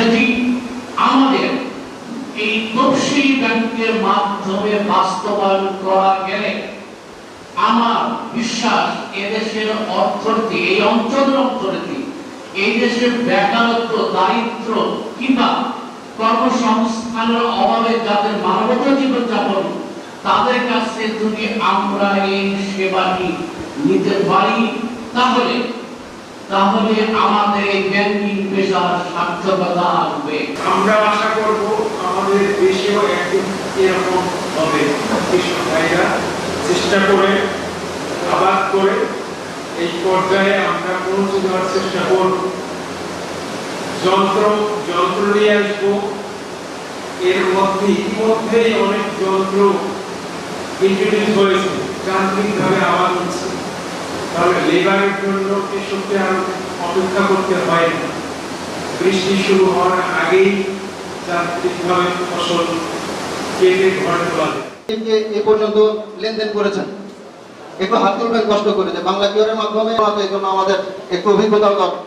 যেটি আমাদের এই তফসিলি ব্যাংকের মাধ্যমে বাস্তবায়ন করা গেলে আমার বিশ্বাস এদেশের অর্থনীতি, এই অঞ্চলের অর্থনীতি, এই দেশের বেকারত্ব, দারিদ্র কিংবা কর্মসংস্থানের অভাবে যাদের মানবতা জীবনযাপন, তাদের কাছে যদি আমরা এই সেবাটি নিতে পারি তাহলে আমাদের এই ব্যাংকিং পেশার সার্থকতা আসবে। আমরা আশা করব আমাদের দেশেও একদিন এরকম হবে। কৃষক ভাইরা চেষ্টা করে আবাদ করে এই পর্যায়ে আমরা পৌঁছে দেওয়ার চেষ্টা করব। যন্ত্র নিয়ে আসবো। এর ইতিমধ্যেই অনেক যন্ত্র ইন্ট্রোডিউস হয়েছে, যান্ত্রিকভাবে আবাদ হচ্ছে। তাহলে লেবারের জন্য কৃষককে আর অপেক্ষা করতে হয় না। বৃষ্টি শুরু হওয়ার আগেই যান্ত্রিকভাবে ফসল কেটে ঘরে তোলা যায়। এ পর্যন্ত লেনদেন করেছেন, একটু হাত তুলবেন কষ্ট করে যে বাংলা কিওরের মাধ্যমে। এই জন্য আমাদের একটু অভিজ্ঞতাও দরকার।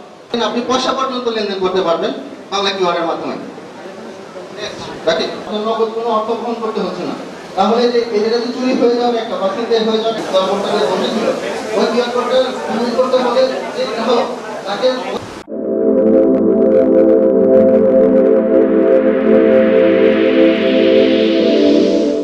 আপনি পয়সা পর্যন্ত লেনদেন করতে পারবেন বাংলা কিওরের মাধ্যমে। নগদ কোনো অর্থ গ্রহণ করতে হচ্ছে না। তাহলে যে এটা যদি চুরি হয়ে যাবে, একটা পার্সেন্টেজ হয়ে যাবে, ওই কিওর কোডটা করতে হলে যে তাকে